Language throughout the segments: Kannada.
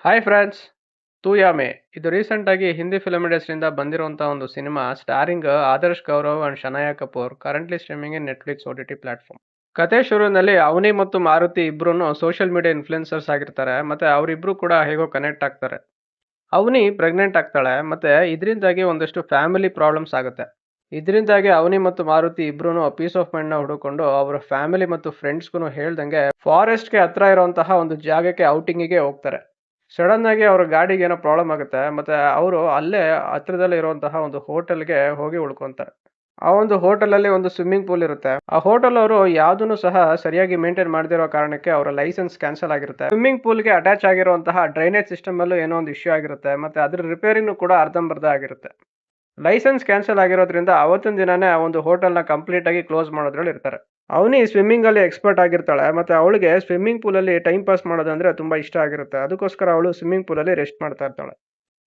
ಹಾಯ್ ಫ್ರೆಂಡ್ಸ್, ತೂ ಯಾ ಮೇ ಇದು ರೀಸೆಂಟ್ ಆಗಿ ಹಿಂದಿ ಫಿಲ್ಮ್ ಇಂಡಸ್ಟ್ರಿಯಿಂದ ಬಂದಿರುವಂತಹ ಒಂದು cinema starring Adarsh Gaurav and Shanaya Kapoor, currently streaming in Netflix OTT platform. ಕತೆ ಶುರುವಿನಲ್ಲಿ ಅವನಿ ಮತ್ತು ಮಾರುತಿ ಇಬ್ರು ಸೋಷಿಯಲ್ ಮೀಡಿಯಾ ಇನ್ಫ್ಲುಯೆನ್ಸರ್ಸ್ ಆಗಿರ್ತಾರೆ. ಮತ್ತೆ ಅವರಿಬ್ರು ಕೂಡ ಹೇಗೋ ಕನೆಕ್ಟ್ ಆಗ್ತಾರೆ. ಅವನಿ ಪ್ರೆಗ್ನೆಂಟ್ ಆಗ್ತಾಳೆ, ಮತ್ತೆ ಇದರಿಂದಾಗಿ ಒಂದಷ್ಟು ಫ್ಯಾಮಿಲಿ ಪ್ರಾಬ್ಲಮ್ಸ್ ಆಗುತ್ತೆ. ಇದರಿಂದಾಗಿ ಅವನಿ ಮತ್ತು ಮಾರುತಿ ಇಬ್ರು ಪೀಸ್ ಆಫ್ ಮೈಂಡ್ ನ ಹುಡುಕೊಂಡು ಅವರ ಫ್ಯಾಮಿಲಿ ಮತ್ತು ಫ್ರೆಂಡ್ಸ್ಗೂ ಹೇಳ್ದಂಗೆ ಫಾರೆಸ್ಟ್ಗೆ ಹತ್ರ ಇರುವಂತಹ ಒಂದು ಜಾಗಕ್ಕೆ ಔಟಿಂಗಿಗೆ ಹೋಗ್ತಾರೆ. ಸಡನ್ ಆಗಿ ಅವ್ರ ಗಾಡಿಗೆ ಏನೋ ಪ್ರಾಬ್ಲಮ್ ಆಗುತ್ತೆ. ಮತ್ತೆ ಅವರು ಅಲ್ಲೇ ಹತ್ರದಲ್ಲೇ ಇರುವಂತಹ ಒಂದು ಹೋಟೆಲ್ಗೆ ಹೋಗಿ ಉಳ್ಕೊಂತಾರೆ. ಆ ಒಂದು ಹೋಟೆಲ್ ಅಲ್ಲಿ ಒಂದು ಸ್ವಿಮ್ಮಿಂಗ್ ಪೂಲ್ ಇರುತ್ತೆ. ಆ ಹೋಟೆಲ್ ಅವರು ಯಾವ್ದನ್ನು ಸಹ ಸರಿಯಾಗಿ ಮೇಂಟೈನ್ ಮಾಡದಿರೋ ಕಾರಣಕ್ಕೆ ಅವರ ಲೈಸೆನ್ಸ್ ಕ್ಯಾನ್ಸಲ್ ಆಗಿರುತ್ತೆ. ಸ್ವಿಮ್ಮಿಂಗ್ ಪೂಲ್ ಗೆ ಅಟ್ಯಾಚ್ ಆಗಿರುವಂತಹ ಡ್ರೈನೇಜ್ ಸಿಸ್ಟಮ್ ಅಲ್ಲೂ ಏನೋ ಒಂದು ಇಶ್ಯೂ ಆಗಿರುತ್ತೆ. ಮತ್ತೆ ಅದ್ರ ರಿಪೇರಿನೂ ಕೂಡ ಅರ್ಧಂಬರ್ಧ ಆಗಿರುತ್ತೆ. ಲೈಸೆನ್ಸ್ ಕ್ಯಾನ್ಸಲ್ ಆಗಿರೋದ್ರಿಂದ ಅವತ್ತಿನ ದಿನಾನೇ ಆ ಒಂದು ಹೋಟೆಲ್ನ ಕಂಪ್ಲೀಟ್ ಆಗಿ ಕ್ಲೋಸ್ ಮಾಡೋದ್ರಲ್ಲಿ ಇರ್ತಾರೆ. ಅವನಿ ಸ್ವಿಮ್ಮಿಂಗ್ ಅಲ್ಲಿ ಎಕ್ಸ್ಪರ್ಟ್ ಆಗಿರ್ತಾಳೆ. ಮತ್ತೆ ಅವಳಿಗೆ ಸ್ವಿಮ್ಮಿಂಗ್ ಪೂಲ್ ಅಲ್ಲಿ ಟೈಮ್ ಪಾಸ್ ಮಾಡೋದಂದ್ರೆ ತುಂಬಾ ಇಷ್ಟ ಆಗಿರುತ್ತೆ. ಅದಕ್ಕೋಸ್ಕರ ಅವಳು ಸ್ವಿಮ್ಮಿಂಗ್ ಪೂಲ್ ಅಲ್ಲಿ ರೆಸ್ಟ್ ಮಾಡ್ತಾ ಇರ್ತಾಳೆ.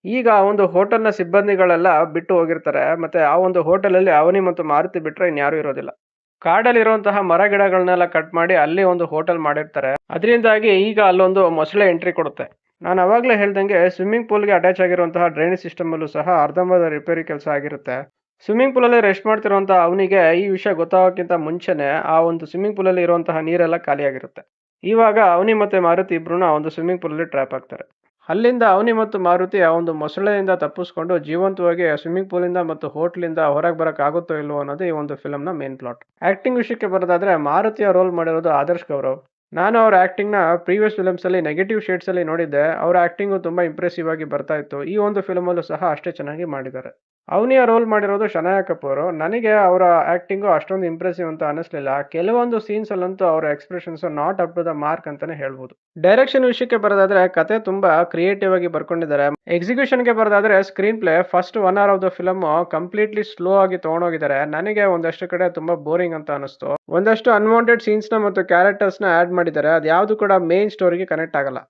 ಈಗ ಆ ಒಂದು ಹೋಟೆಲ್ನ ಸಿಬ್ಬಂದಿಗಳೆಲ್ಲ ಬಿಟ್ಟು ಹೋಗಿರ್ತಾರೆ. ಮತ್ತೆ ಆ ಒಂದು ಹೋಟೆಲ್ ಅಲ್ಲಿ ಅವನಿ ಮತ್ತು ಮಾರುತಿ ಬಿಟ್ರೆ ಇನ್ಯಾರು ಇರೋದಿಲ್ಲ. ಕಾಡಲ್ಲಿ ಇರುವಂತಹ ಮರ ಗಿಡಗಳನ್ನೆಲ್ಲ ಕಟ್ ಮಾಡಿ ಅಲ್ಲಿ ಒಂದು ಹೋಟೆಲ್ ಮಾಡಿರ್ತಾರೆ. ಅದರಿಂದಾಗಿ ಈಗ ಅಲ್ಲೊಂದು ಮೊಸಳೆ ಎಂಟ್ರಿ ಕೊಡುತ್ತೆ. ನಾನು ಅವಾಗಲೇ ಹೇಳ್ದಂಗೆ ಸ್ವಿಮ್ಮಿಂಗ್ ಪೂಲ್ಗೆ ಅಟ್ಯಾಚ್ ಆಗಿರುವಂತಹ ಡ್ರೈನೇಜ್ ಸಿಸ್ಟಮ್ ಅಲ್ಲೂ ಸಹ ಅರ್ಧಂಬರ್ಧ ರಿಪೇರಿ ಕೆಲಸ ಆಗಿರುತ್ತೆ. ಸ್ವಿಮ್ಮಿಂಗ್ ಪೂಲ್ ಅಲ್ಲಿ ರೆಸ್ಟ್ ಮಾಡ್ತಿರುವಂತಹ ಅವನಿಗೆ ಈ ವಿಷಯ ಗೊತ್ತಾಗೋಕ್ಕಿಂತ ಮುಂಚೆನೆ ಆ ಒಂದು ಸ್ವಿಮ್ಮಿಂಗ್ ಪೂಲ್ ಅಲ್ಲಿ ಇರುವಂತಹ ನೀರೆಲ್ಲ ಖಾಲಿಯಾಗಿರುತ್ತೆ. ಇವಾಗ ಅವನಿ ಮತ್ತೆ ಮಾರುತಿ ಇಬ್ರು ಆ ಒಂದು ಸ್ವಿಮ್ಮಿಂಗ್ ಪೂಲ್ ಅಲ್ಲಿ ಟ್ರ್ಯಾಪ್ ಆಗ್ತಾರೆ. ಅಲ್ಲಿಂದ ಅವನಿ ಮತ್ತು ಮಾರುತಿ ಆ ಒಂದು ಮೊಸಳೆಯಿಂದ ತಪ್ಪಿಸ್ಕೊಂಡು ಜೀವಂತವಾಗಿ ಸ್ವಿಮ್ಮಿಂಗ್ ಪೂಲ್ ಇಂದ ಮತ್ತು ಹೋಟ್ಲಿಂದ ಹೊರಗೆ ಬರಕ್ ಆಗುತ್ತೋ ಇಲ್ವೋ ಅನ್ನೋದು ಈ ಒಂದು ಫಿಲ್ಮ್ ನ ಮೇನ್ ಪ್ಲಾಟ್. ಆಕ್ಟಿಂಗ್ ವಿಷಯಕ್ಕೆ ಬರೋದಾದ್ರೆ ಮಾರುತಿಯ ರೋಲ್ ಮಾಡಿರೋದು ಆದರ್ಶ್ ಗೌರವ್. ನಾನು ಅವ್ರ ಆಕ್ಟಿಂಗ್ ನ ಪ್ರೀವಿಯಸ್ ಫಿಲ್ಮ್ಸ್ ಅಲ್ಲಿ ನೆಗೆಟಿವ್ ಶೇಡ್ಸ್ ಅಲ್ಲಿ ನೋಡಿದ್ದೆ. ಅವರ ಆಕ್ಟಿಂಗ್ ತುಂಬಾ ಇಂಪ್ರೆಸಿವ್ ಆಗಿ ಬರ್ತಾ ಇತ್ತು. ಈ ಒಂದು ಫಿಲ್ಮ್ ಅಲ್ಲೂ ಸಹ ಅಷ್ಟೇ ಚೆನ್ನಾಗಿ ಮಾಡಿದ್ದಾರೆ. ಅವನಿಯ ರೋಲ್ ಮಾಡಿರೋದು ಶನಾಯಾ ಕಪೂರ್. ನನಗೆ ಅವರ ಆಕ್ಟಿಂಗು ಅಷ್ಟೊಂದು ಇಂಪ್ರೆಸಿವ್ ಅಂತ ಅನಿಸ್ಲಿಲ್ಲ. ಕೆಲವೊಂದು ಸೀನ್ಸ್ ಅಲ್ಲಂತೂ ಅವರ expressions not up to the mark ಅಂತಾನೆ ಹೇಳ್ಬೋದು. ಡೈರೆಕ್ಷನ್ ವಿಷಯಕ್ಕೆ ಬರೋದಾದ್ರೆ ಕತೆ ತುಂಬಾ ಕ್ರಿಯೇಟಿವ್ ಆಗಿ ಬರ್ಕೊಂಡಿದ್ದಾರೆ. ಎಕ್ಸಿಕ್ಯೂಷನ್ ಗೆ ಬರೋದಾದ್ರೆ screen play first 1 hour of the film completely slow ಆಗಿ ತಗೊಂಡೋಗಿದ್ದಾರೆ. ನನಗೆ ಒಂದಷ್ಟು ಕಡೆ ತುಂಬಾ ಬೋರಿಂಗ್ ಅಂತ ಅನಿಸ್ತು. ಒಂದಷ್ಟು ಅನ್ವಾಂಟೆಡ್ ಸೀನ್ಸ್ ನ ಮತ್ತು ಕ್ಯಾರೆಕ್ಟರ್ಸ್ ನ ಆಡ್ ಮಾಡಿದ್ದಾರೆ. ಅದ್ಯಾವುದು ಕೂಡ ಮೇನ್ ಸ್ಟೋರಿಗೆ ಕನೆಕ್ಟ್ ಆಗಲ್ಲ.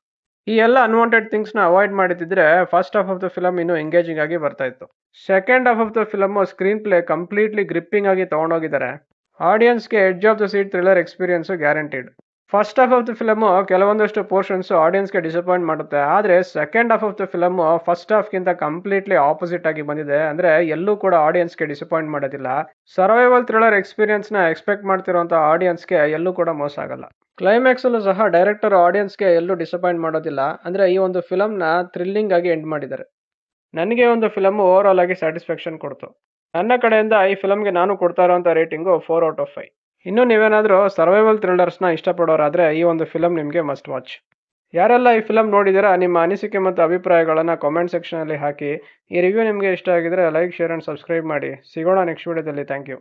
ಈ ಎಲ್ಲ ಅನ್ವಾಂಟೆಡ್ ಥಿಂಗ್ಸ್ ನ ಅವಾಯ್ಡ್ ಮಾಡಿದ್ರೆ first half of the film ಇನ್ನು ಎಂಗೇಜಿಂಗ್ ಆಗಿ ಬರ್ತಾ ಇತ್ತು. Second half of the film screen play completely gripping ಆಗಿ ತಗೊಂಡೋಗಿದ್ದಾರೆ. ಆಡಿಯನ್ಸ್ಗೆ edge of the seat thriller experience guaranteed. First half of the film ಕೆಲವೊಂದಷ್ಟು ಪೋರ್ಷನ್ಸ್ ಆಡಿಯನ್ಸ್ಗೆ ಡಿಸಪಾಯಿಂಟ್ ಮಾಡುತ್ತೆ. ಆದ್ರೆ second half of the film first half ಗಿಂತ ಕಂಪ್ಲೀಟ್ಲಿ ಆಪೋಸಿಟ್ ಆಗಿ ಬಂದಿದೆ. ಅಂದ್ರೆ ಎಲ್ಲೂ ಕೂಡ ಆಡಿಯನ್ಸ್ಗೆ ಡಿಸಪಾಯಿಂಟ್ ಮಾಡೋದಿಲ್ಲ. ಸರ್ವೈವಲ್ ಥ್ರಿಲ್ಲರ್ ಎಕ್ಸ್ಪೀರಿಯನ್ಸ್ ನ ಎಕ್ಸ್ಪೆಕ್ಟ್ ಮಾಡ್ತಿರುವಂತಹ ಆಡಿಯನ್ಸ್ಗೆ ಎಲ್ಲೂ ಕೂಡ ಮೋಸ ಆಗಲ್ಲ. ಕ್ಲೈಮ್ಯಾಕ್ಸ್ ಅಲ್ಲೂ ಸಹ ಡೈರೆಕ್ಟರ್ ಆಡಿಯನ್ಸ್ಗೆ ಎಲ್ಲೂ ಡಿಸಪಾಯಿಂಟ್ ಮಾಡೋದಿಲ್ಲ. ಅಂದ್ರೆ ಈ ಒಂದು ಫಿಲಮ್ ನ ಥ್ರಿಲ್ಲಿಂಗ್ ಆಗಿ ಎಂಡ್ ಮಾಡಿದ್ದಾರೆ. ನನಗೆ ಒಂದು ಫಿಲಮ್ ಓವರ್ ಆಲ್ ಆಗಿ ಸ್ಯಾಟಿಸ್ಫ್ಯಾಕ್ಷನ್ ಕೊಡ್ತು. ನನ್ನ ಕಡೆಯಿಂದ ಈ ಫಿಲಮ್ಗೆ ನಾನು ಕೊಡ್ತಾ ಇರೋಂಥ ರೇಟಿಂಗು 4/5. ಇನ್ನು ನೀವೇನಾದರೂ ಸರ್ವೈವಲ್ ಥ್ರಿಲ್ಲರ್ಸ್ನ ಇಷ್ಟಪಡೋರಾದರೆ ಈ ಒಂದು ಫಿಲಮ್ ನಿಮಗೆ ಮಸ್ಟ್ ವಾಚ್. ಯಾರೆಲ್ಲ ಈ ಫಿಲಮ್ ನೋಡಿದ್ದೀರಾ ನಿಮ್ಮ ಅನಿಸಿಕೆ ಮತ್ತು ಅಭಿಪ್ರಾಯಗಳನ್ನು ಕಾಮೆಂಟ್ ಸೆಕ್ಷನಲ್ಲಿ ಹಾಕಿ. ಈ ರಿವ್ಯೂ ನಿಮಗೆ ಇಷ್ಟ ಆಗಿದ್ರೆ ಲೈಕ್, ಶೇರ್ ಆ್ಯಂಡ್ ಸಬ್ಸ್ಕ್ರೈಬ್ ಮಾಡಿ. ಸಿಗೋಣ ನೆಕ್ಸ್ಟ್ ವಿಡಿಯೋದಲ್ಲಿ. Thank you.